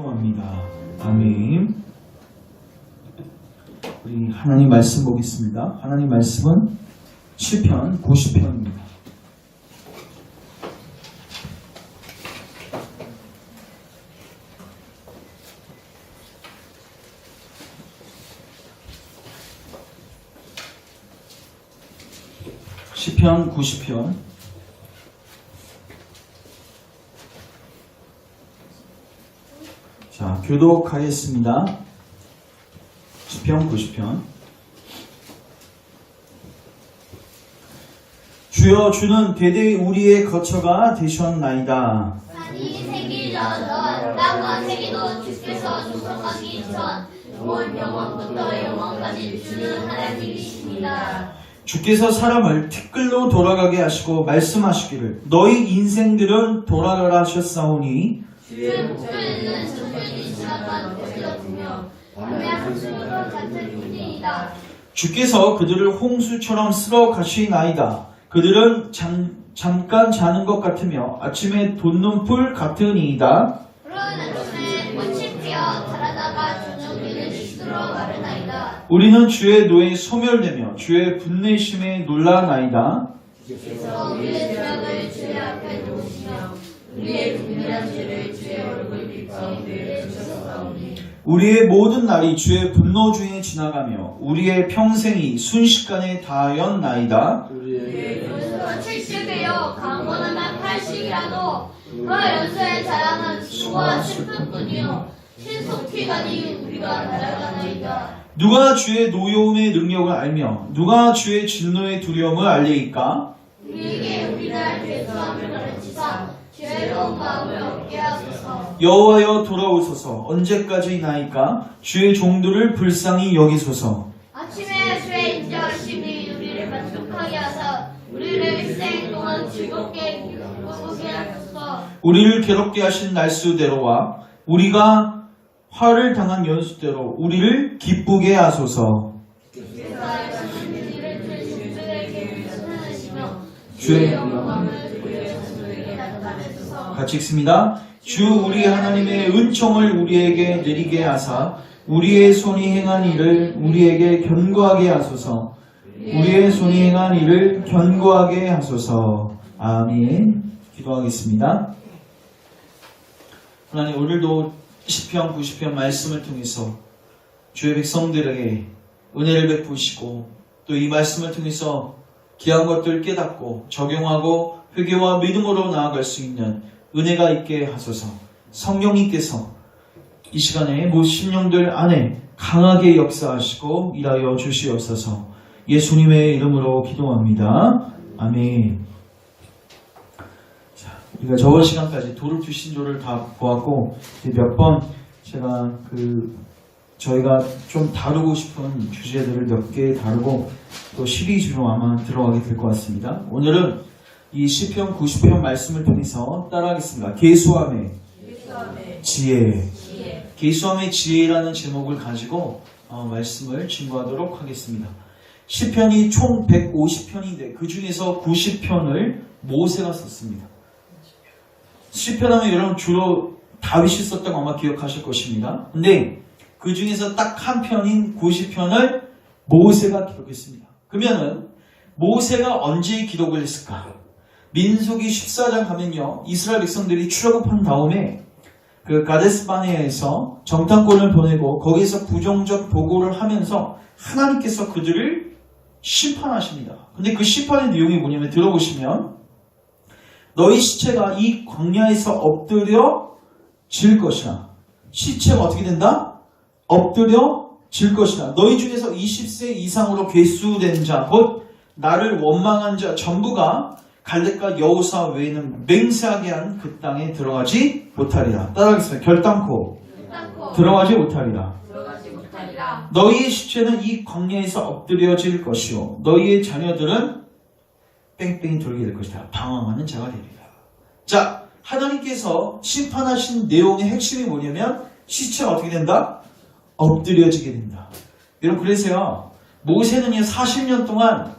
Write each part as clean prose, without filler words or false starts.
기도합니다. 아멘. 우리 하나님 말씀 보겠습니다. 하나님 말씀은 시편 90편입니다. 시편 90편. 자, 교독하겠습니다. 시편 90편. 주여, 주는 대대 우리의 거처가 되셨나이다. 산이 새기기 전 땅과 새기도 주께서 조성하기 전 온 영원부터 영원까지 주는 하나님이십니다. 주께서 사람을 티끌로 돌아가게 하시고 말씀하시기를 너희 인생들은 돌아가라 하셨사오니 주의 목소리는 천년이 지나간 것이 같으며 밤의 한숨과 같은 뿐이니이다. 주께서 그들을 홍수처럼 쓸어 가시나이다. 그들은 잠깐 자는 것 같으며 아침에 돋는 풀 같으니이다. 푸른 아침에 꽃이 피어 자라다가 저녁에는 시들어 마르나이다. 우리는 주의 노에 소멸되며 주의 분내심에 놀라나이다. 주께서 우리의 죄악을 주의 앞에 놓으시며 우리의 분명한 죄를 주의 얼굴 가운데 주셨사오니 우리의 모든 날이 주의 분노 중에 지나가며 우리의 평생이 순식간에 다하였나이다. 우리의 연수가 70이요 강건하면 80이라도 그 연수의 자랑은 수고와 슬픔뿐이요 신속히 가니 우리가 날아가나이다. 누가 주의 노여움의 능력을 알며 누가 주의 진노의 두려움을 알리이까? 우리에게 우리날 죄수함을 가르치사 죄로운 마음을 얻게 하소서. 여호와여 돌아오소서. 언제까지나이까? 주의 종들을 불쌍히 여기소서. 아침에 주의 인자하심이 우리를 만족하게 하사 우리를 일생 동안 즐겁게 기쁘게 하소서. 우리를 괴롭게 하신 날수대로와 우리가 화를 당한 연수대로 우리를 기쁘게 하소서. 주께서 하신 일을 주들에게 선하시며 주의 주의 영광을 그의 자손에게 나타내소서. 같이 읽습니다. 주 우리 하나님의 은총을 우리에게 내리게 하사 우리의 손이 행한 일을 우리에게 견고하게 하소서. 우리의 손이 행한 일을 견고하게 하소서. 아멘. 기도하겠습니다. 하나님, 오늘도 시편 90편 말씀을 통해서 주의 백성들에게 은혜를 베푸시고 또 이 말씀을 통해서 귀한 것들을 깨닫고 적용하고 회개와 믿음으로 나아갈 수 있는 은혜가 있게 하소서. 성령님께서 이 시간에 모든 심령들 안에 강하게 역사하시고 일하여 주시옵소서. 예수님의 이름으로 기도합니다. 아멘. 자, 우리가 저번 시간까지 도르투 신조를 다 보았고 몇 번 제가 저희가 좀 다루고 싶은 주제들을 몇 개 다루고 또 시리즈로 아마 들어가게 될 것 같습니다. 오늘은 이 시편 90편 말씀을 통해서 따라하겠습니다. 계수함의 지혜. 계수함의 지혜라는 제목을 가지고 말씀을 증거하도록 하겠습니다. 시편이 총 150편인데 그 중에서 90편을 모세가 썼습니다. 시편하면 여러분 주로 다윗이 썼다고 아마 기억하실 것입니다. 근데 그 중에서 딱 한 편인 90편을 모세가 기록했습니다. 그러면은 모세가 언제 기록을 했을까? 민수기 14장 가면요, 이스라엘 백성들이 출애굽한 다음에 그 가데스바네아에서 정탐꾼을 보내고 거기서 부정적 보고를 하면서 하나님께서 그들을 심판하십니다. 근데 그 심판의 내용이 뭐냐면 들어보시면 너희 시체가 이 광야에서 엎드려질 것이라. 시체가 어떻게 된다? 엎드려질 것이라. 너희 중에서 20세 이상으로 계수된 자, 곧 나를 원망한 자 전부가 갈렙과 여호사 외에는 맹세하게 한 그 땅에 들어가지 못하리라. 따라하겠습니다. 결단코 들어가지 못하리라. 너희의 시체는 이 광야에서 엎드려질 것이요 너희의 자녀들은 뺑뺑이 돌게 될 것이다. 방황하는 자가 되리라. 자, 하나님께서 심판하신 내용의 핵심이 뭐냐면 시체가 어떻게 된다? 엎드려지게 된다. 여러분, 그래서요 모세는요 40년 동안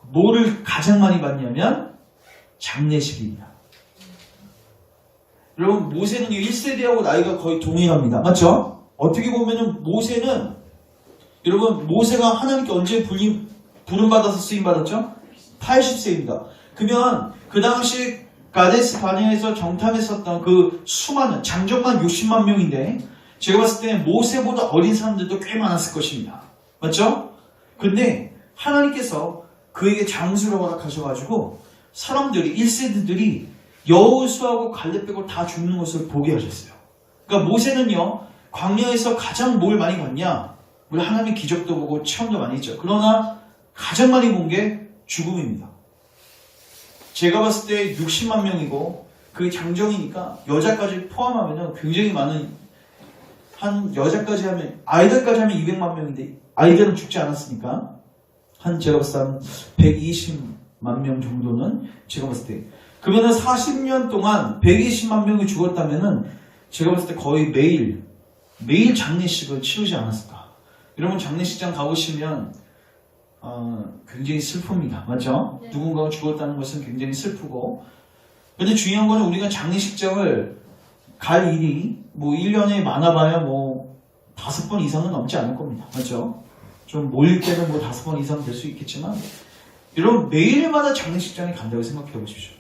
뭐를 가장 많이 봤냐면 장례식입니다. 여러분 모세는 1세대하고 나이가 거의 동일합니다. 맞죠? 어떻게 보면은 모세는 여러분 모세가 하나님께 언제 부름받아서 쓰임받았죠? 80세입니다. 그러면 그 당시 가데스 바네아에서 정탐했었던 그 수많은 장정만 60만 명인데 제가 봤을 때 모세보다 어린 사람들도 꽤 많았을 것입니다. 맞죠? 근데 하나님께서 그에게 장수를 허락하셔가지고 사람들이 1세대들이 여호수아하고 갈렙 빼고 다 죽는 것을 보게 하셨어요. 그러니까 모세는요 광야에서 가장 뭘 많이 봤냐? 물론 하나님의 기적도 보고 체험도 많이 했죠. 그러나 가장 많이 본 게 죽음입니다. 제가 봤을 때 60만 명이고 그게 장정이니까 여자까지 포함하면 굉장히 많은 한 여자까지 하면 아이들까지 하면 200만 명인데 아이들은 죽지 않았으니까 한 제가 봤을 때 한 120만 명 정도는 제가 봤을 때 그러면은 40년 동안 120만 명이 죽었다면은 제가 봤을 때 거의 매일 장례식을 치르지 않았을까. 여러분 장례식장 가보시면 굉장히 슬픕니다. 맞죠? 네. 누군가가 죽었다는 것은 굉장히 슬프고 근데 중요한 거는 우리가 장례식장을 갈 일이 뭐 1년에 많아봐야 뭐 5번 이상은 넘지 않을 겁니다. 맞죠? 좀 모일 때는 뭐 5번 이상 될 수 있겠지만 여러분 매일마다 장례식장에 간다고 생각해 보십시오.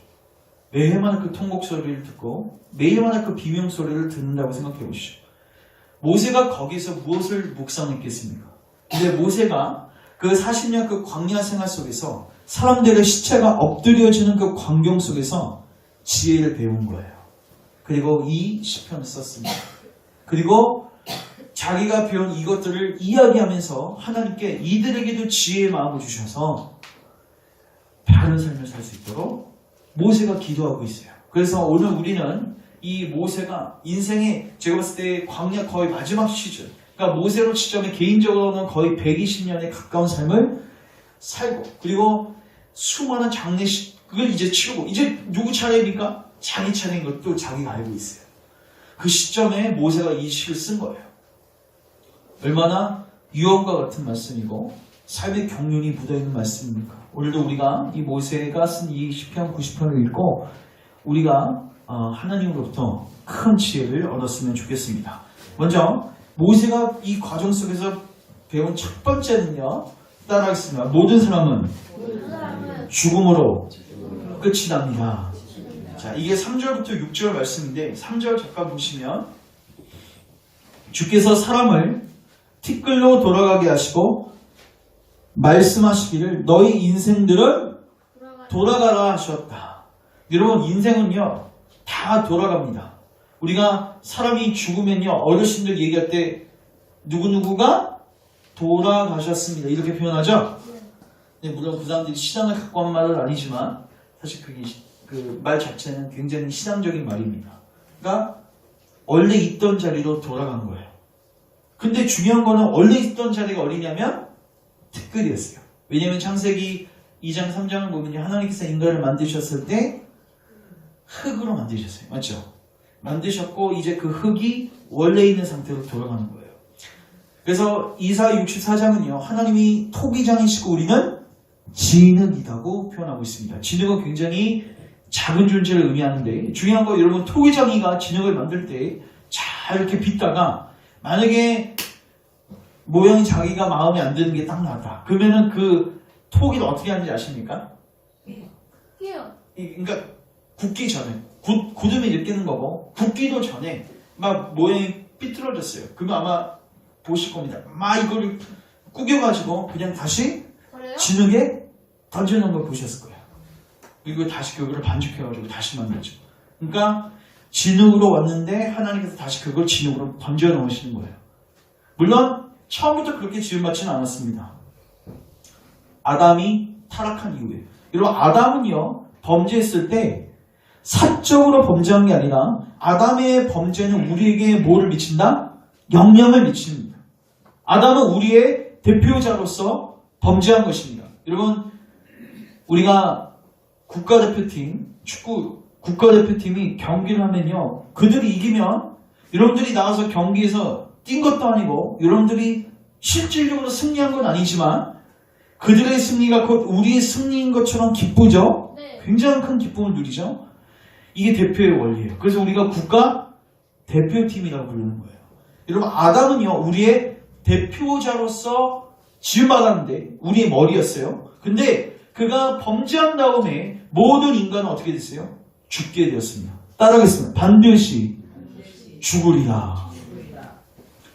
매일마다 그 통곡 소리를 듣고 매일마다 그 비명 소리를 듣는다고 생각해 보십시오. 모세가 거기서 무엇을 묵상했겠습니까? 근데 모세가 그 40년 그 광야 생활 속에서 사람들의 시체가 엎드려지는 그 광경 속에서 지혜를 배운 거예요. 그리고 이 시편을 썼습니다. 그리고 자기가 배운 이것들을 이야기하면서 하나님께 이들에게도 지혜의 마음을 주셔서 바른 삶을 살 수 있도록 모세가 기도하고 있어요. 그래서 오늘 우리는 이 모세가 인생의 제가 봤을 때 광야 거의 마지막 시즌 그러니까 모세로 치자면 개인적으로는 거의 120년에 가까운 삶을 살고 그리고 수많은 장례식을 이제 치르고 이제 누구 차례입니까? 자기 차례인 것도 자기가 알고 있어요. 그 시점에 모세가 이 시를 쓴 거예요. 얼마나 유언과 같은 말씀이고 삶의 경륜이 묻어있는 말씀입니까? 오늘도 우리가 이 모세가 쓴 이 시편 90편을 읽고 우리가 하나님으로부터 큰 지혜를 얻었으면 좋겠습니다. 먼저 모세가 이 과정 속에서 배운 첫 번째는요. 따라하겠습니다. 모든 사람은 죽음으로 끝이 납니다. 자, 이게 3절부터 6절 말씀인데 3절 잠깐 보시면 주께서 사람을 티끌로 돌아가게 하시고 말씀하시기를 너희 인생들은 돌아가라 하셨다. 여러분 인생은요 다 돌아갑니다. 우리가 사람이 죽으면요 어르신들 얘기할 때 누구누구가 돌아가셨습니다 이렇게 표현하죠. 네, 물론 그 사람들이 신앙을 갖고 한 말은 아니지만 사실 그게 그 말 자체는 굉장히 신앙적인 말입니다. 그러니까 원래 있던 자리로 돌아간 거예요. 근데 중요한 거는 원래 있던 자리가 어디냐면 티끌이었어요. 왜냐하면 창세기 2장 3장을 보면 하나님께서 인간을 만드셨을 때 흙으로 만드셨어요. 맞죠? 만드셨고 이제 그 흙이 원래 있는 상태로 돌아가는 거예요. 그래서 이사야 64장은요. 하나님이 토기장이시고 우리는 진흙이라고 표현하고 있습니다. 진흙은 굉장히 작은 존재를 의미하는데 중요한 거 여러분 토기장이가 진흙을 만들 때 잘 이렇게 빚다가 만약에 모양이 자기가 마음에 안 드는 게 딱 나왔다. 그러면은 그 토기를 어떻게 하는지 아십니까? 그러니까 굳기 전에 굳으면 이렇게 는 거고 굳기도 전에 막 모양이 삐뚤어졌어요. 그러면 아마 보실 겁니다. 막 이거를 구겨가지고 그냥 다시 진흙에 던져놓은 걸 보셨을 거예요. 그리고 다시 그거를 반죽해가지고 다시 만들죠. 그러니까 진흙으로 왔는데 하나님께서 다시 그걸 진흙으로 던져 넣으시는 거예요. 물론 처음부터 그렇게 지음받지는 않았습니다. 아담이 타락한 이후에. 여러분 아담은요 범죄했을 때 사적으로 범죄한 게 아니라 아담의 범죄는 우리에게 뭐를 미친다? 영향을 미칩니다. 아담은 우리의 대표자로서 범죄한 것입니다. 여러분 우리가 국가대표팀 축구 국가대표팀이 경기를 하면요 그들이 이기면 여러분들이 나와서 경기에서 뛴 것도 아니고 여러분들이 실질적으로 승리한 건 아니지만 그들의 승리가 곧 우리의 승리인 것처럼 기쁘죠? 네. 굉장히 큰 기쁨을 누리죠? 이게 대표의 원리예요. 그래서 우리가 국가 대표팀이라고 부르는 거예요. 여러분, 아담은요, 우리의 대표자로서 지음받았는데 우리의 머리였어요. 근데 그가 범죄한 다음에 모든 인간은 어떻게 됐어요? 죽게 되었습니다. 따라하겠습니다. 반드시 죽으리라.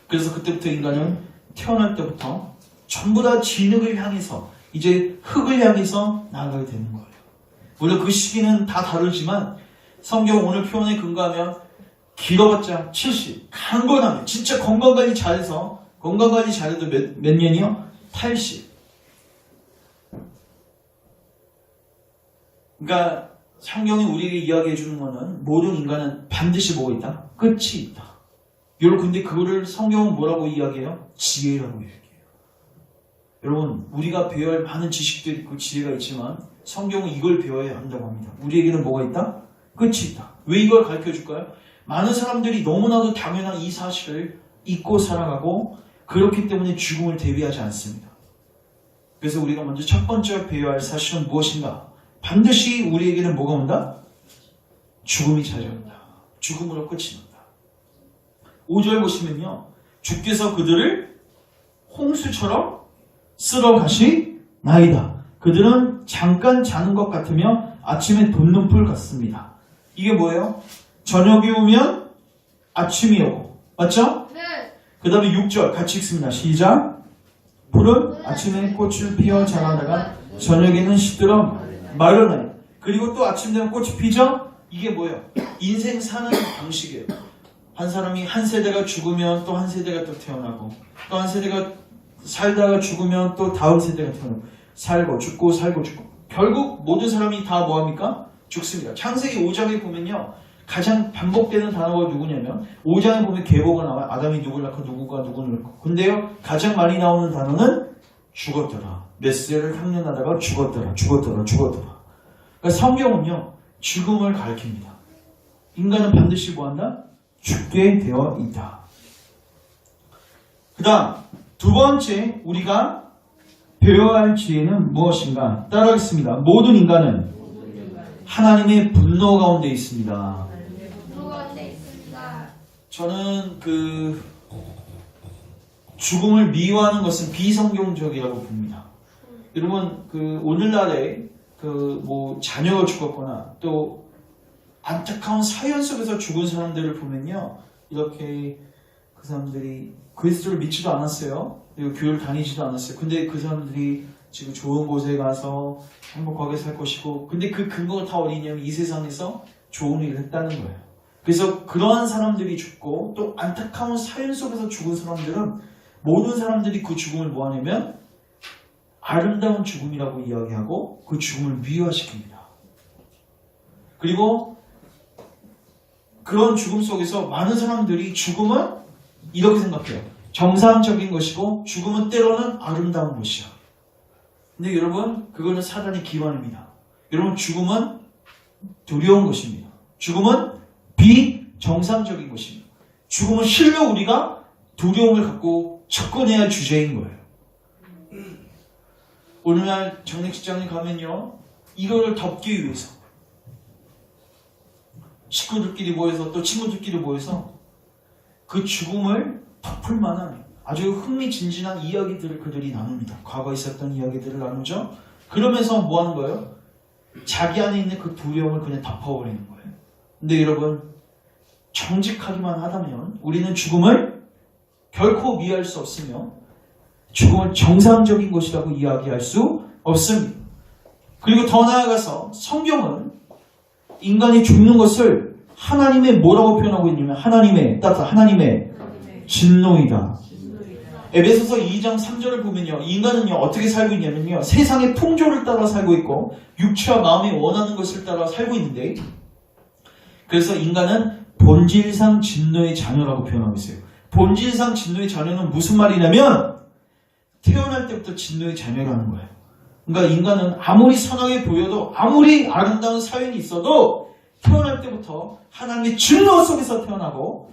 그래서 그때부터 인간은 태어날 때부터 전부 다 진흙을 향해서, 이제 흙을 향해서 나아가게 되는 거예요. 물론 그 시기는 다 다르지만 성경 오늘 표현에 근거하면 길어봤자 70, 강건하면 진짜 건강관리 잘해서, 건강관리 잘해도 몇 년이요? 80. 그러니까 성경이 우리에게 이야기해 주는 거는 모든 인간은 반드시 뭐가 있다? 끝이 있다. 여러분, 근데 그거를 성경은 뭐라고 이야기해요? 지혜라고 이야기해요. 여러분, 우리가 배워야 할 많은 지식들이 있고 지혜가 있지만 성경은 이걸 배워야 한다고 합니다. 우리에게는 뭐가 있다? 끝이 있다. 왜 이걸 가르쳐 줄까요? 많은 사람들이 너무나도 당연한 이 사실을 잊고 살아가고 그렇기 때문에 죽음을 대비하지 않습니다. 그래서 우리가 먼저 첫 번째 배워야 할 사실은 무엇인가? 반드시 우리에게는 뭐가 온다? 죽음이 찾아온다. 죽음으로 끝이 난다. 5절 보시면요, 주께서 그들을 홍수처럼 쓸어 가시나이다. 그들은 잠깐 자는 것 같으며 아침에 돋는 풀 같습니다. 이게 뭐예요? 저녁이 오면 아침이 오고, 맞죠? 네. 그 다음에 6절 같이 읽습니다. 시작. 풀은 아침에 꽃을 피어 자라다가 저녁에는 시들어 마르나니. 그리고 또 아침 되면 꽃이 피죠? 이게 뭐예요? 인생 사는 방식이에요. 한 사람이 한 세대가 죽으면 또 한 세대가 또 태어나고, 또 한 세대가 살다가 죽으면 또 다음 세대가 태어나고, 살고 죽고 살고 죽고, 결국 모든 사람이 다 뭐합니까? 죽습니다. 창세기 5장에 보면요, 가장 반복되는 단어가 누구냐면 5장에 보면 계보가 나와요. 아담이 누구를 낳고 누구가 누구를 낳고. 근데요, 가장 많이 나오는 단어는 죽었더라. 메시아를 향년하다가 죽었더라. 그러니까 성경은요, 죽음을 가리킵니다. 인간은 반드시 뭐한다? 죽게 되어 있다. 그 다음 두 번째 우리가 배워야 할 지혜는 무엇인가? 따라하겠습니다. 모든 인간은 하나님의 분노 가운데 있습니다. 저는 죽음을 미워하는 것은 비성경적이라고 봅니다. 여러분, 오늘날에 자녀가 죽었거나 또 안타까운 사연 속에서 죽은 사람들을 보면요, 이렇게 그 사람들이 그리스도를 믿지도 않았어요. 그리고 교회를 다니지도 않았어요. 근데 그 사람들이 지금 좋은 곳에 가서 행복하게 살 것이고, 근데 그 근거가 다 어디냐면 이 세상에서 좋은 일을 했다는 거예요. 그래서 그러한 사람들이 죽고 또 안타까운 사연 속에서 죽은 사람들은 모든 사람들이 그 죽음을 뭐하냐면 아름다운 죽음이라고 이야기하고 그 죽음을 미화시킵니다. 그리고 그런 죽음 속에서 많은 사람들이 죽음은 이렇게 생각해요. 정상적인 것이고 죽음은 때로는 아름다운 것이야. 근데 여러분, 그거는 사단의 기관입니다. 여러분, 죽음은 두려운 것입니다. 죽음은 비정상적인 것입니다. 죽음은 실로 우리가 두려움을 갖고 접근해야 할 주제인 거예요. 오늘날 장례식장에 가면요, 이거를 덮기 위해서 식구들끼리 모여서 또 친구들끼리 모여서 그 죽음을 덮을 만한 아주 흥미진진한 이야기들을 그들이 나눕니다. 과거에 있었던 이야기들을 나누죠. 그러면서 뭐 하는 거예요? 자기 안에 있는 그 두려움을 그냥 덮어버리는 거예요. 근데 여러분, 정직하기만 하다면 우리는 죽음을 결코 미워할 수 없으며 죽음은 정상적인 것이라고 이야기할 수 없습니다. 그리고 더 나아가서 성경은 인간이 죽는 것을 하나님의 뭐라고 표현하고 있냐면 하나님의 진노이다. 에베소서 2장 3절을 보면요, 인간은요 어떻게 살고 있냐면요, 세상의 풍조를 따라 살고 있고 육체와 마음이 원하는 것을 따라 살고 있는데, 그래서 인간은 본질상 진노의 자녀라고 표현하고 있어요. 본질상 진노의 자녀는 무슨 말이냐면 태어날 때부터 진노의 자녀라는 거예요. 그러니까 인간은 아무리 선하게 보여도, 아무리 아름다운 사연이 있어도 태어날 때부터 하나님의 진노 속에서 태어나고,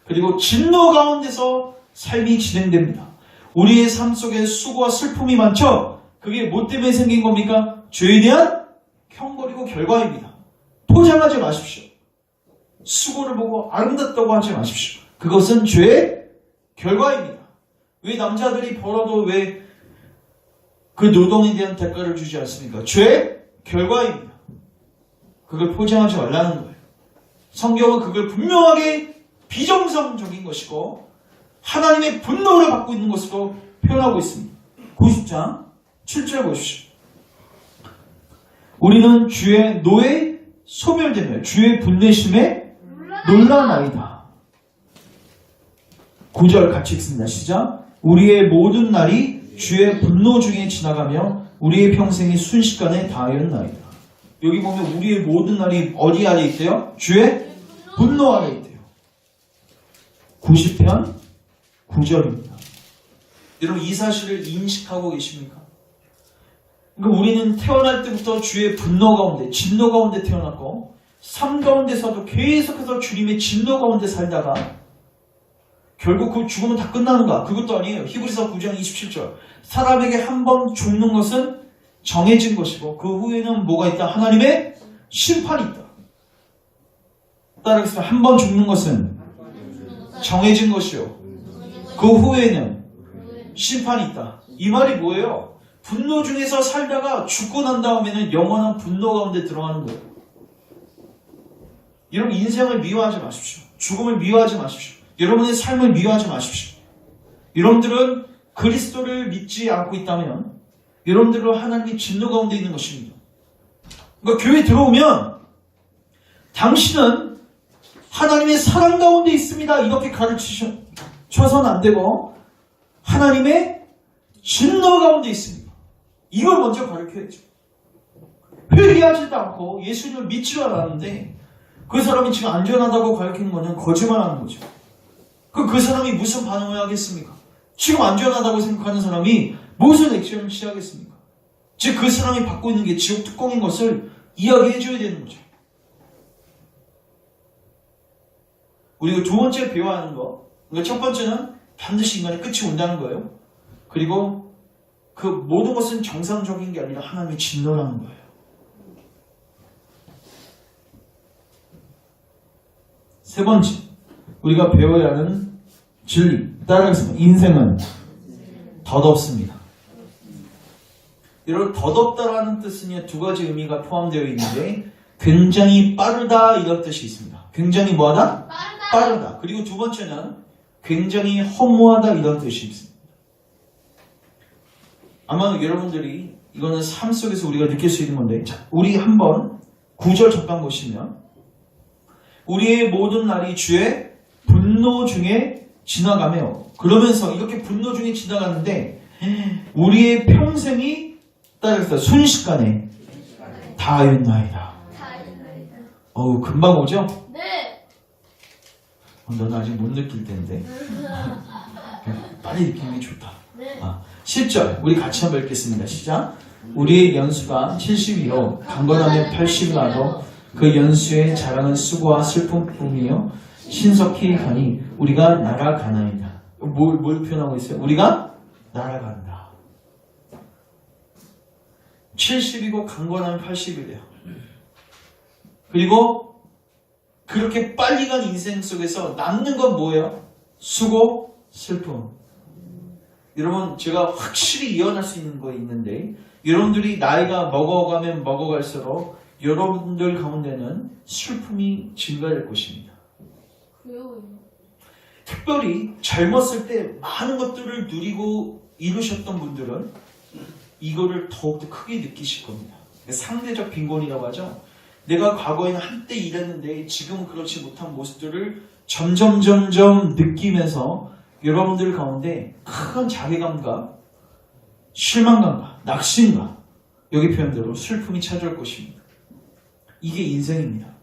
그리고 진노 가운데서 삶이 진행됩니다. 우리의 삶 속에 수고와 슬픔이 많죠? 그게 뭐 때문에 생긴 겁니까? 죄에 대한 형벌이고 결과입니다. 포장하지 마십시오. 수고를 보고 아름답다고 하지 마십시오. 그것은 죄의 결과입니다. 왜 남자들이 벌어도 왜 그 노동에 대한 대가를 주지 않습니까? 죄의 결과입니다. 그걸 포장하지 말라는 거예요. 성경은 그걸 분명하게 비정상적인 것이고 하나님의 분노를 받고 있는 것으로 표현하고 있습니다. 90장 7절 보십시오. 우리는 주의 노에 소멸되며 주의 분내심에 놀라나이다. 9절 같이 읽습니다. 시작. 우리의 모든 날이 주의 분노 중에 지나가며 우리의 평생이 순식간에 다하였나이다. 여기 보면 우리의 모든 날이 어디 아래 있대요? 주의 분노 아래 있대요. 90편 9절입니다. 여러분 이 사실을 인식하고 계십니까? 그러니까 우리는 태어날 때부터 주의 분노 가운데, 진노 가운데 태어났고 삶 가운데서도 계속해서 주님의 진노 가운데 살다가 결국 그 죽으면 다 끝나는가? 그것도 아니에요. 히브리서 9장 27절. 사람에게 한 번 죽는 것은 정해진 것이고 그 후에는 뭐가 있다? 하나님의 심판이 있다. 따라서 한 번 죽는 것은 정해진 것이요. 그 후에는 심판이 있다. 이 말이 뭐예요? 분노 중에서 살다가 죽고 난 다음에는 영원한 분노 가운데 들어가는 거예요. 여러분 인생을 미워하지 마십시오. 죽음을 미워하지 마십시오. 여러분의 삶을 미워하지 마십시오. 여러분들은 그리스도를 믿지 않고 있다면 여러분들은 하나님의 진노 가운데 있는 것입니다. 그러니까 교회 들어오면 당신은 하나님의 사랑 가운데 있습니다. 이렇게 가르치셔서는 안 되고 하나님의 진노 가운데 있습니다. 이걸 먼저 가르쳐야죠. 회개하지도 않고 예수님을 믿지도 않았는데 그 사람이 지금 안전하다고 가르치는 것은 거짓말하는 거죠. 그럼 그 사람이 무슨 반응을 하겠습니까? 지금 안전하다고 생각하는 사람이 무슨 액션을 취하겠습니까? 즉 그 사람이 받고 있는 게 지옥 특공인 것을 이야기해줘야 되는 거죠. 우리가 두 번째 배워야 하는 거, 그러니까 첫 번째는 반드시 인간의 끝이 온다는 거예요. 그리고 그 모든 것은 정상적인 게 아니라 하나님의 진노라는 거예요. 세 번째, 우리가 배워야 하는 진리, 따라하겠습니다. 인생은 덧없습니다. 여러분, 덧없다라는 뜻은 두 가지 의미가 포함되어 있는데 굉장히 빠르다 이런 뜻이 있습니다. 굉장히 뭐하다? 빠르다. 그리고 두 번째는 굉장히 허무하다 이런 뜻이 있습니다. 아마 여러분들이 이거는 삶 속에서 우리가 느낄 수 있는 건데, 자, 우리 한번 9절 잠깐 보시면 우리의 모든 날이 주의 분노 중에 지나가며, 그러면서 이렇게 분노 중에 지나가는데 우리의 평생이 따라서 순식간에 다하였나이다. 어우, 금방 오죠? 네. 너는 아직 못 느낄 텐데 빨리 느끼는 게 좋다. 네. 10절 우리 같이 한번 읽겠습니다. 시작. 우리의 연수가 70이요 강건하면 80이 나도 그 연수의 자랑은 수고와 슬픔뿐이요 신속히 가니 우리가 날아가나이다. 뭘 표현하고 있어요? 우리가 날아간다. 70이고 강건하면 80이래요. 그리고 그렇게 빨리 간 인생 속에서 남는 건 뭐예요? 수고, 슬픔. 여러분, 제가 확실히 이어날 수 있는 거 있는데, 여러분들이 나이가 먹어가면 먹어갈수록 여러분들 가운데는 슬픔이 증가될 것입니다. 그래요. 특별히 젊었을 때 많은 것들을 누리고 이루셨던 분들은 이거를 더욱더 크게 느끼실 겁니다. 상대적 빈곤이라고 하죠. 내가 과거에는 한때 이랬는데 지금은 그렇지 못한 모습들을 점점 느끼면서 여러분들 가운데 큰 자괴감과 실망감과 낙심과 여기 표현대로 슬픔이 찾아올 것입니다. 이게 인생입니다.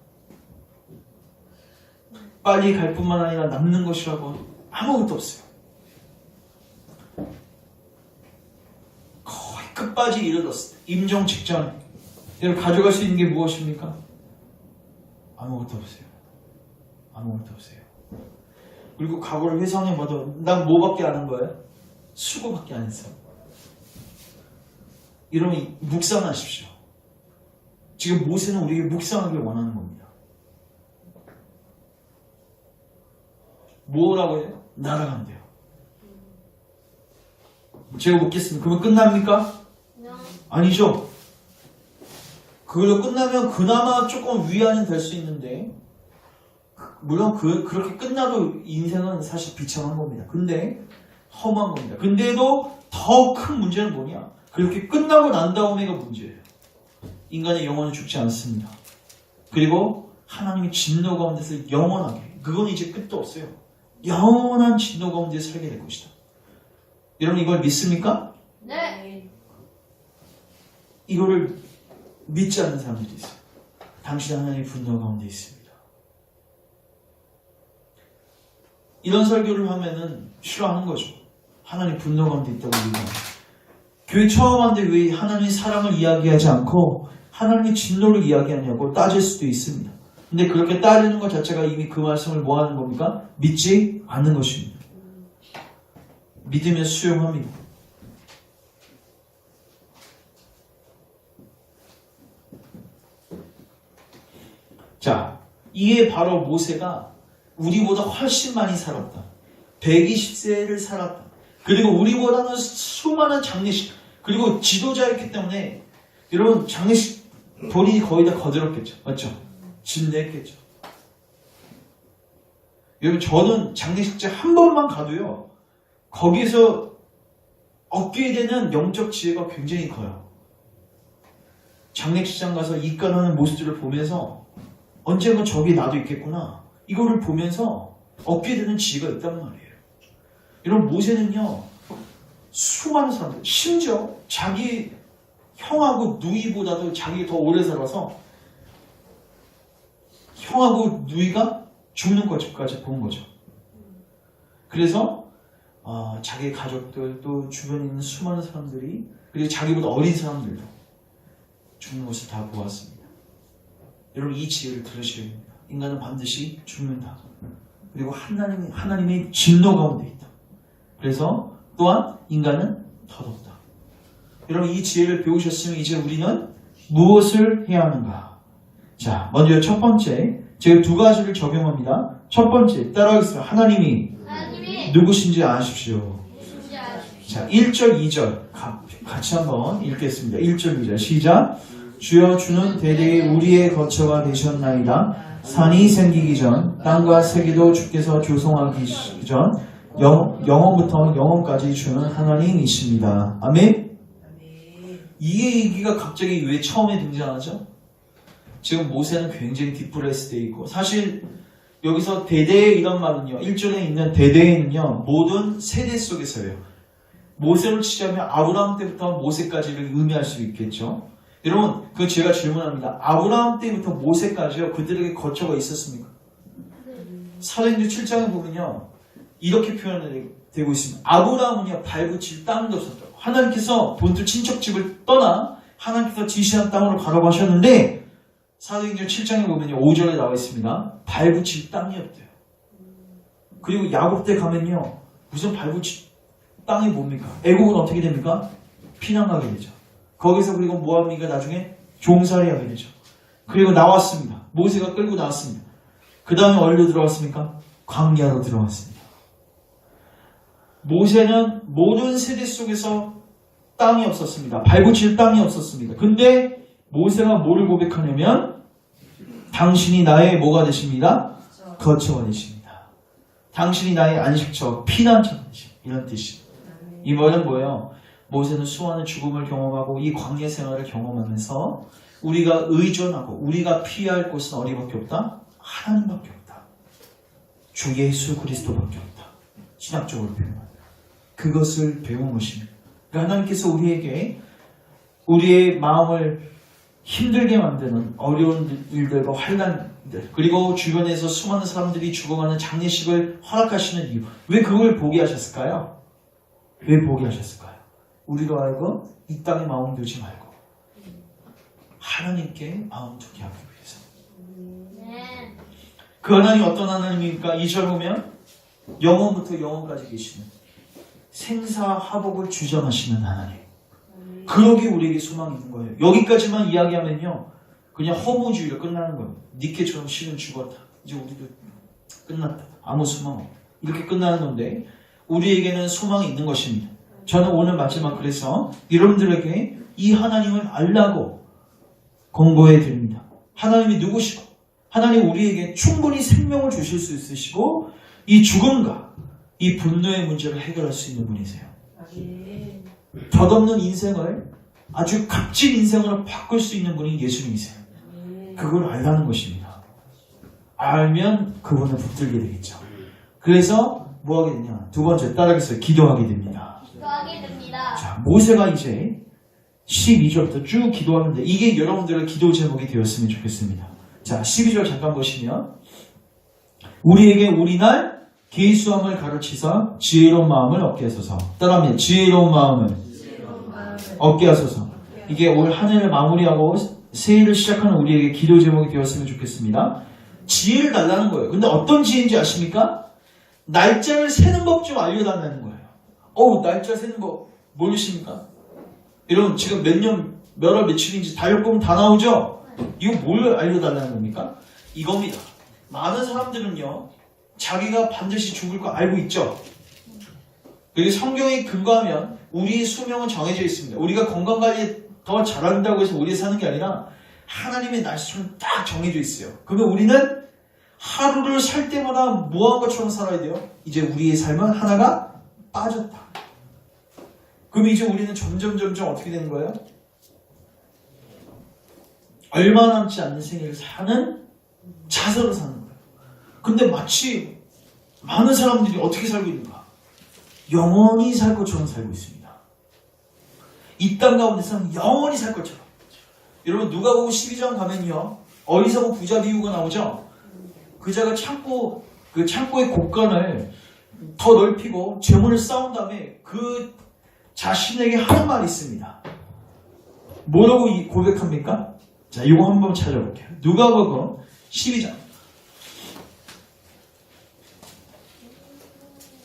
빨리 갈 뿐만 아니라 남는 것이라고 아무것도 없어요. 거의 끝까지 이르렀어요. 임종 직전. 여러분 가져갈 수 있는 게 무엇입니까? 아무것도 없어요. 아무것도 없어요. 그리고 과거를 회상해봐도 난 뭐밖에 안 한 거예요? 수고밖에 안 했어요. 여러분 묵상하십시오. 지금 모세는 우리에게 묵상하길 원하는 겁니다. 뭐라고 해요? 날아간대요. 제가 묻겠습니다. 그러면 끝납니까? 아니죠. 그걸로 끝나면 그나마 조금 위안이 될 수 있는데, 물론 그렇게 끝나도 인생은 사실 비참한 겁니다. 근데 험한 겁니다. 근데도 더 큰 문제는 뭐냐? 그렇게 끝나고 난 다음에가 문제예요. 인간의 영혼은 죽지 않습니다. 그리고 하나님의 진노 가운데서 영원하게, 그건 이제 끝도 없어요. 영원한 진노 가운데 살게 될 것이다. 여러분 이걸 믿습니까? 네. 이거를 믿지 않는 사람들이 있어요. 당신 하나님의 분노 가운데 있습니다. 이런 설교를 하면은 싫어하는 거죠. 하나님 분노 가운데 있다고 얘기합니다. 교회 처음 하는데 왜 하나님의 사랑을 이야기하지 않고 하나님의 진노를 이야기하냐고 따질 수도 있습니다. 근데 그렇게 따지는 것 자체가 이미 그 말씀을 뭐 하는 겁니까? 믿지 않는 것입니다. 믿으면 수용합니다. 자, 이에 바로 모세가 우리보다 훨씬 많이 살았다. 120세를 살았다. 그리고 우리보다는 수많은 장례식, 그리고 지도자였기 때문에 여러분 장례식 본인이 거의 다 거들었겠죠. 맞죠? 집 냈겠죠. 여러분 저는 장례식장 한 번만 가도요. 거기서 얻게 되는 영적 지혜가 굉장히 커요. 장례식장 가서 입간하는 모습들을 보면서 언젠가 저기 나도 있겠구나. 이거를 보면서 얻게 되는 지혜가 있단 말이에요. 여러분 모세는요. 수많은 사람들, 심지어 자기 형하고 누이보다도 자기가 더 오래 살아서 형하고 누이가 죽는 것까지 본 거죠. 그래서 자기 가족들 또 주변에 있는 수많은 사람들이 그리고 자기보다 어린 사람들도 죽는 것을 다 보았습니다. 여러분 이 지혜를 들으셔야 됩니다. 인간은 반드시 죽는다. 그리고 하나님의 진노 가운데 있다. 그래서 또한 인간은 더럽다. 여러분 이 지혜를 배우셨으면 이제 우리는 무엇을 해야 하는가? 자, 먼저 첫 번째 제가 두 가지를 적용합니다. 첫 번째 따라하겠습니다. 하나님이 누구신지 아십시오. 자, 1절, 2절 같이 한번 읽겠습니다. 1절, 2절 시작. 주여 주는 대대에 우리의 거처가 되셨나이다. 산이 생기기 전 땅과 세계도 주께서 조성하기 전 영원부터 영원까지 주는 하나님이십니다. 아멘. 이 얘기가 갑자기 왜 처음에 등장하죠? 지금 모세는 굉장히 디프레스 되어 있고 사실 여기서 대대에 이런 말은요. 1절에 있는 대대에는요. 모든 세대 속에서요. 모세를 치자면 아브라함 때부터 모세까지를 의미할 수 있겠죠. 여러분 그 제가 질문합니다. 아브라함 때부터 모세까지요. 그들에게 거처가 있었습니까? 사도행전 7장에 보면요. 이렇게 표현되고 있습니다. 아브라함은요. 발붙일 땅도 없었다고. 하나님께서 본토 친척집을 떠나 하나님께서 지시한 땅으로 가라고 하셨는데 사도행전 7장에 보면요. 5절에 나와 있습니다. 발붙일 땅이 없대요. 그리고 야곱 때 가면요. 무슨 발붙일 땅이 뭡니까? 애국은 어떻게 됩니까? 피난 가게 되죠. 거기서 그리고 모압미가 나중에 종살이 하게 되죠. 그리고 나왔습니다. 모세가 끌고 나왔습니다. 그 다음에 어디로 들어갔습니까? 광야로 들어갔습니다. 모세는 모든 세대 속에서 땅이 없었습니다. 발붙일 땅이 없었습니다. 근데 모세가 뭐를 고백하냐면 당신이 나의 뭐가 되십니다? 거처가 되십니다. 당신이 나의 안식처, 피난처가 되십니다. 이런 뜻입니다. 이 말은 뭐예요? 모세는 수많은 죽음을 경험하고 이 광야 생활을 경험하면서 우리가 의존하고 우리가 피할 곳은 어디밖에 없다? 하나님밖에 없다. 주 예수 그리스도밖에 없다. 신학적으로 표현합니다. 그것을 배운 것입니다. 그러니까 하나님께서 우리에게 우리의 마음을 힘들게 만드는 어려운 일들과 환난들 그리고 주변에서 수많은 사람들이 죽어가는 장례식을 허락하시는 이유 왜 그걸 보게 하셨을까요? 왜 보게 하셨을까요? 우리로 하여금 이 땅에 마음 두지 말고 하나님께 마음 두게 하기 위해서. 그 하나님이 어떤 하나님입니까? 2절 보면 영원부터 영원까지 계시는 생사화복을 주장하시는 하나님. 그러게 우리에게 소망이 있는 거예요. 여기까지만 이야기하면요. 그냥 허무주의로 끝나는 거예요. 니케처럼 신은 죽었다. 이제 우리도 끝났다. 아무 소망 없다. 이렇게 끝나는 건데 우리에게는 소망이 있는 것입니다. 저는 오늘 마지막 그래서 여러분들에게 이 하나님을 알라고 권고해 드립니다. 하나님이 누구시고 하나님 우리에게 충분히 생명을 주실 수 있으시고 이 죽음과 이 분노의 문제를 해결할 수 있는 분이세요. 덧없는 인생을 아주 값진 인생으로 바꿀 수 있는 분이 예수님이세요. 그걸 알라는 것입니다. 알면 그분을 붙들게 되겠죠. 그래서 뭐 하게 되냐? 두 번째 따라해서 기도하게 됩니다. 기도하게 됩니다. 자, 모세가 이제 12절부터 쭉 기도하는데 이게 여러분들의 기도 제목이 되었으면 좋겠습니다. 자, 12절 잠깐 보시면 우리에게 우리날 계수함을 가르치사 지혜로운 마음을 얻게 하소서. 따라하면 지혜로운 마음을 얻게 하소서. 이게 올 한 해를 마무리하고 새해를 시작하는 우리에게 기도 제목이 되었으면 좋겠습니다. 지혜를 달라는 거예요. 근데 어떤 지혜인지 아십니까? 날짜를 세는 법 좀 알려달라는 거예요. 날짜 세는 법 모르십니까? 여러분 지금 몇 월 며칠인지 달력보면 다 나오죠? 이거 뭘 알려달라는 겁니까? 이겁니다. 많은 사람들은요 자기가 반드시 죽을 거 알고 있죠? 그리고 성경에 근거하면 우리의 수명은 정해져 있습니다. 우리가 건강관리 더 잘한다고 해서 우리 사는 게 아니라 하나님의 날수는 딱 정해져 있어요. 그러면 우리는 하루를 살 때마다 뭐한 것처럼 살아야 돼요? 이제 우리의 삶은 하나가 빠졌다. 그럼 이제 우리는 점점 어떻게 되는 거예요? 얼마 남지 않는 생애를 사는 자서로 사는 거예요. 근데 마치 많은 사람들이 어떻게 살고 있는가? 영원히 살 것처럼 살고 있습니다. 이 땅 가운데서는 영원히 살 것처럼. 여러분 누가복음 12장 가면요 어리석은 부자 비유가 나오죠. 그자가 창고의 곳간을 더 넓히고 재물을 쌓은 다음에 그 자신에게 하는 말이 있습니다. 뭐라고 고백합니까? 자, 이거 한번 찾아볼게요. 누가복음 12장.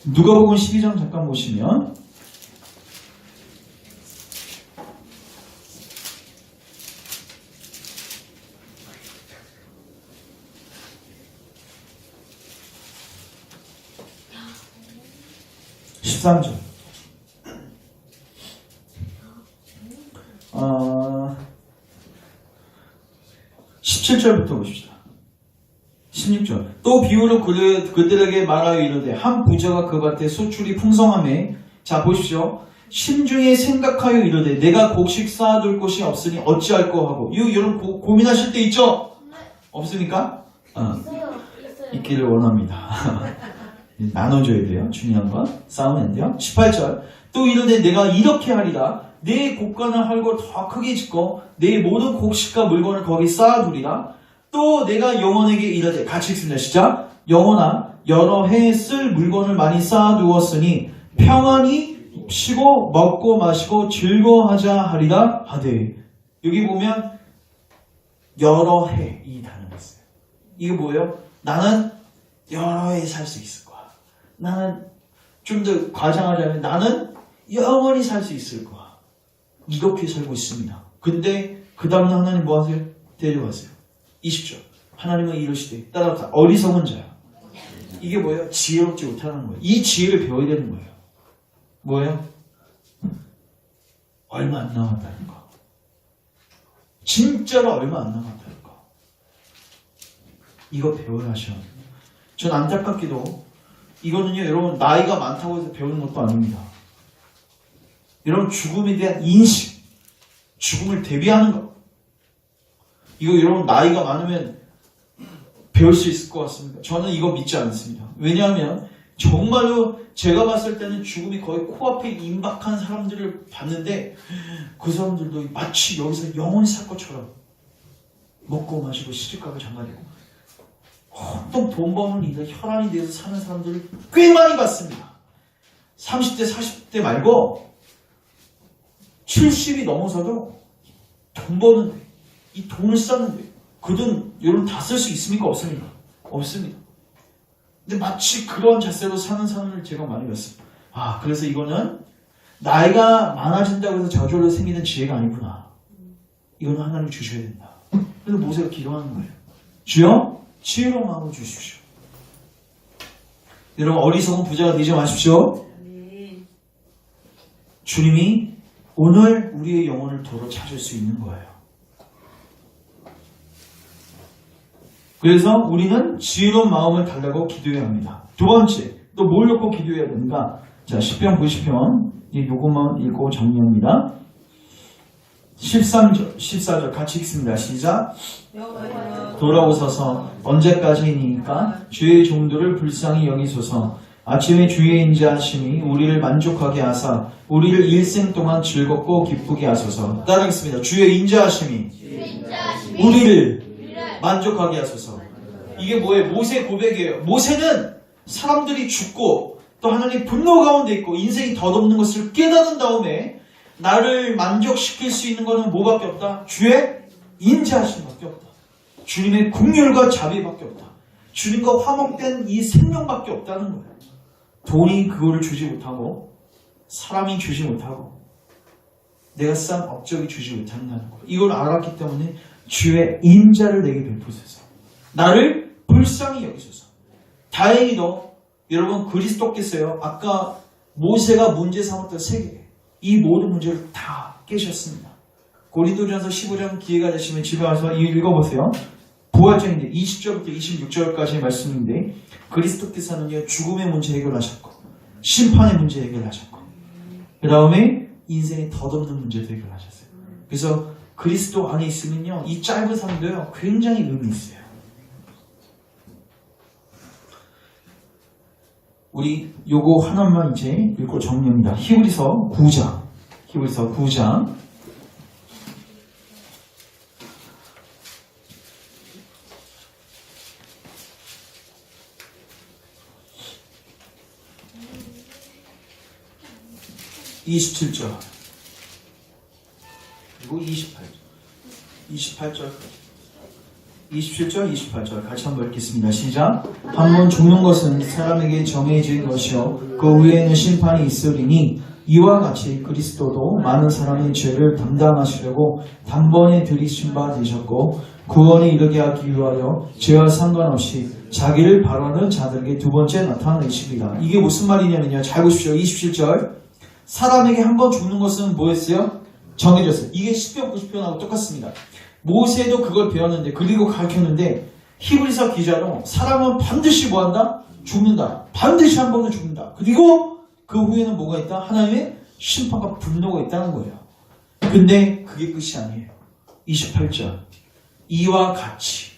누가복음 12장 잠깐 보시면 (13절) 17절부터 보십시다. 16절. 또 비유로 그들에게 말하여 이르되 한 부자가 그 밭에 소출이 풍성하매 자 보십시오. 심중에 생각하여 이르되 내가 곡식 쌓아둘 곳이 없으니 어찌할꼬 하고 이거 여러분 고민하실 때 있죠? 없습니까? 있기를 원합니다. 나눠줘야 돼요. 중요한 건 싸우면 안 돼요. 18절. 또 이르되 내가 이렇게 하리라 내 곡간을 헐고 더 크게 짓고 내 모든 곡식과 물건을 거기 쌓아두리라. 또 내가 영혼에게 이르되 같이 읽습니다. 시작. 영혼아 여러 해 쓸 물건을 많이 쌓아두었으니 평안히 쉬고 먹고 마시고 즐거워하자 하리라 하되. 여기 보면 여러 해 이 단어가 있어요. 이게 뭐예요? 나는 여러 해 살 수 있을 거야. 나는 좀 더 과장하자면 나는 영원히 살 수 있을 거야. 이렇게 살고 있습니다. 근데 그 다음에 하나님 뭐 하세요? 데려가세요. 20절. 하나님은 이러시되 따라서 어리석은 자야. 이게 뭐예요? 지혜롭지 못하는 거예요. 이 지혜를 배워야 되는 거예요. 뭐예요? 얼마 안 남았다는 거. 진짜로 얼마 안 남았다는 거. 이거 배워야 하셔야 돼요. 전 안타깝게도 이거는요 여러분 나이가 많다고 해서 배우는 것도 아닙니다. 여러분 죽음에 대한 인식, 죽음을 대비하는 것. 이거 여러분 나이가 많으면 배울 수 있을 것 같습니다. 저는 이거 믿지 않습니다. 왜냐하면 정말로 제가 봤을 때는 죽음이 거의 코앞에 임박한 사람들을 봤는데 그 사람들도 마치 여기서 영원히 살 것처럼 먹고 마시고 시집가고 장가되고 혼돈 돈 버는 일에 혈안이 돼서 사는 사람들을 꽤 많이 봤습니다. 30대 40대 말고 70이 넘어서도 돈 버는데 이 돈을 쌓는데 그 돈 여러분 다 쓸 수 있습니까? 없습니까? 없습니다. 근데 마치 그런 자세로 사는 사람을 제가 많이 봤습니다. 그래서 이거는 나이가 많아진다고 해서 저절로 생기는 지혜가 아니구나. 이거는 하나님 주셔야 된다. 그래서 모세가 기도하는 거예요. 주여 지혜로운 마음을 주십시오. 여러분 어리석은 부자가 되지 마십시오. 주님이 오늘 우리의 영혼을 도로 찾을 수 있는 거예요. 그래서 우리는 지혜로운 마음을 달라고 기도해야 합니다. 두 번째, 또 뭘 놓고 기도해야 되는가? 자, 10편 90편 요것만 읽고 정리합니다. 13절, 14절 같이 읽습니다. 시작. 돌아오소서 언제까지이니까 주의 종들을 불쌍히 여기소서. 아침에 주의 인자하심이 우리를 만족하게 하사 우리를 일생 동안 즐겁고 기쁘게 하소서. 따라하겠습니다. 주의 인자하심이 우리를 만족하게 하소서. 이게 뭐예요? 모세 고백이에요. 모세는 사람들이 죽고 또 하나님 분노 가운데 있고 인생이 덧없는 것을 깨닫은 다음에 나를 만족시킬 수 있는 것은 뭐밖에 없다? 주의 인자하심밖에 없다. 주님의 긍휼과 자비밖에 없다. 주님과 화목된 이 생명밖에 없다는 거예요. 돈이 그거를 주지 못하고 사람이 주지 못하고 내가 쌓은 업적이 주지 못한다는 거예요. 이걸 알았기 때문에 주의 인자를 내게 베푸소서. 나를 불쌍히 여기소서. 다행히도 여러분 그리스도께서요. 아까 모세가 문제 삼았던 세계 이 모든 문제를 다 깨셨습니다. 고린도전서 15장 기회가 되시면 집에 와서 읽어보세요. 부활절인데 20절부터 26절까지의 말씀인데 그리스도께서는요 죽음의 문제 해결하셨고 심판의 문제 해결하셨고 그 다음에 인생의 덧없는 문제도 해결하셨어요. 그래서 그리스도 안에 있으면요 이 짧은 삶도요 굉장히 의미 있어요. 우리 요거 하나만 이제 읽고 정리합니다. 히브리서 9장 27절 그리고 28절 27절 28절 같이 한번 읽겠습니다. 시작. 한 번 죽는 것은 사람에게 정해진 것이요 그 후에는 심판이 있으리니 이와 같이 그리스도도 많은 사람의 죄를 담당하시려고 단번에 들이신 바 되셨고 구원에 이르게 하기 위하여 죄와 상관없이 자기를 바라는 자들에게 두 번째 나타내십니다. 이게 무슨 말이냐면요. 잘 보십시오. 27절 사람에게 한 번 죽는 것은 뭐였어요? 정해졌어요. 이게 10편 90편하고 똑같습니다. 모세도 그걸 배웠는데 그리고 가르쳤는데 히브리서 기자도 사람은 반드시 뭐한다? 죽는다. 반드시 한 번은 죽는다. 그리고 그 후에는 뭐가 있다? 하나님의 심판과 분노가 있다는 거예요. 근데 그게 끝이 아니에요. 28절 이와 같이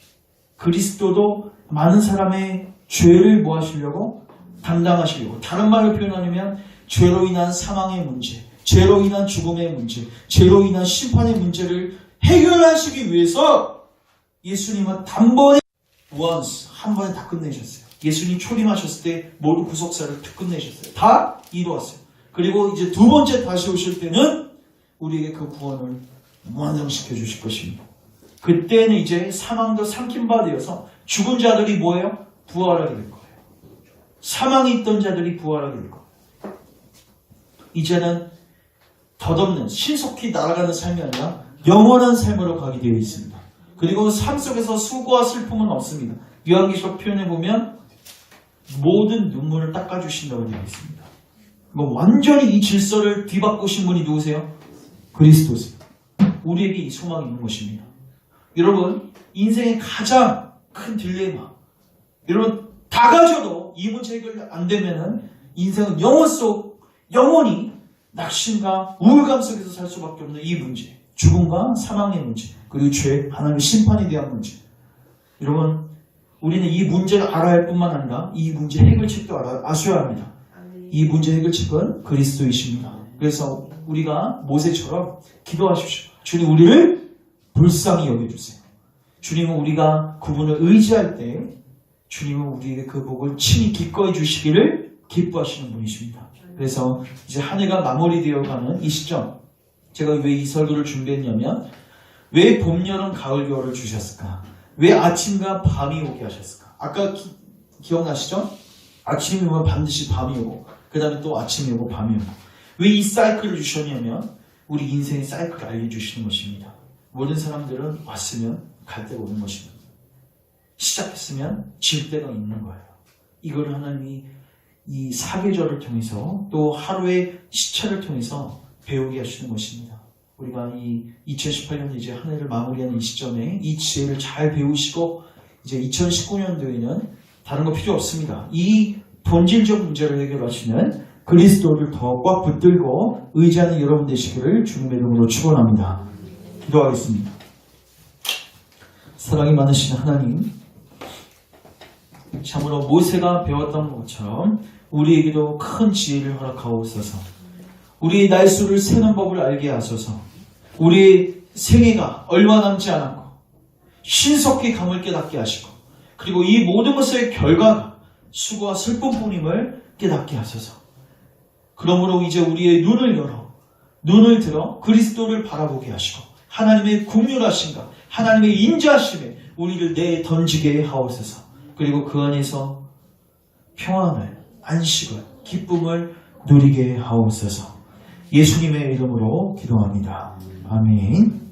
그리스도도 많은 사람의 죄를 뭐 하시려고? 담당하시려고. 다른 말로 표현하면 죄로 인한 사망의 문제, 죄로 인한 죽음의 문제, 죄로 인한 심판의 문제를 해결하시기 위해서 예수님은 단번에 once 한 번에 다 끝내셨어요. 예수님 초림하셨을 때 모든 구속사를 다 끝내셨어요. 다 이루었어요. 그리고 이제 두 번째 다시 오실 때는 우리에게 그 구원을 완성시켜 주실 것입니다. 그때는 이제 사망도 삼킨 바 되어서 죽은 자들이 뭐예요? 부활하게 될 거예요. 사망에 있던 자들이 부활하게 될 거예요. 이제는 덧없는 신속히 날아가는 삶이 아니라 영원한 삶으로 가게 되어 있습니다. 그리고 삶 속에서 수고와 슬픔은 없습니다. 요한계시록 표현해 보면 모든 눈물을 닦아주신다고 되어 있습니다. 뭐 완전히 이 질서를 뒤바꾸신 분이 누구세요? 그리스도세요. 우리에게 이 소망이 있는 것입니다. 여러분 인생의 가장 큰 딜레마 여러분 다 가져도 이 문제 해결 안 되면은 인생은 영원히 낙심과 우울감 속에서 살 수밖에 없는 이 문제 죽음과 사망의 문제 그리고 죄 하나님의 심판에 대한 문제 여러분 우리는 이 문제를 알아야 할 뿐만 아니라 이 문제 해결책도 아셔야 합니다. 이 문제 해결책은 그리스도이십니다. 그래서 우리가 모세처럼 기도하십시오. 주님 우리를 불쌍히 여겨주세요. 주님은 우리가 그분을 의지할 때 주님은 우리에게 그 복을 친히 기꺼이 주시기를 기뻐하시는 분이십니다. 그래서 이제 한 해가 마무리되어가는 이 시점 제가 왜 이 설교를 준비했냐면 왜 봄, 여름, 가을, 겨울을 주셨을까? 왜 아침과 밤이 오게 하셨을까? 아까 기억나시죠? 아침이 오면 반드시 밤이 오고 그 다음에 또 아침이 오고 밤이 오고 왜 이 사이클을 주셨냐면 우리 인생의 사이클을 알려주시는 것입니다. 모든 사람들은 왔으면 갈 때가 오는 것입니다. 시작했으면 질 때가 있는 거예요. 이걸 하나님이 이 사계절을 통해서 또 하루의 시차를 통해서 배우게 하시는 것입니다. 우리가 이 2018년 이제 한 해를 마무리하는 이 시점에 이 지혜를 잘 배우시고 이제 2019년도에는 다른 거 필요 없습니다. 이 본질적 문제를 해결하시는 그리스도를 더 꽉 붙들고 의지하는 여러분 되시기를 주님의 이름으로 축원합니다. 기도하겠습니다. 사랑이 많으신 하나님, 참으로 모세가 배웠던 것처럼 우리에게도 큰 지혜를 허락하옵소서. 우리의 날수를 세는 법을 알게 하소서. 우리의 생애가 얼마 남지 않았고 신속히 감을 깨닫게 하시고, 그리고 이 모든 것의 결과가 수고와 슬픔뿐임을 깨닫게 하소서. 그러므로 이제 우리의 눈을 들어 그리스도를 바라보게 하시고 하나님의 긍휼하심과 하나님의 인자하심에 우리를 내던지게 하옵소서. 그리고 그 안에서 평안을, 안식을, 기쁨을 누리게 하옵소서. 예수님의 이름으로 기도합니다. 아멘.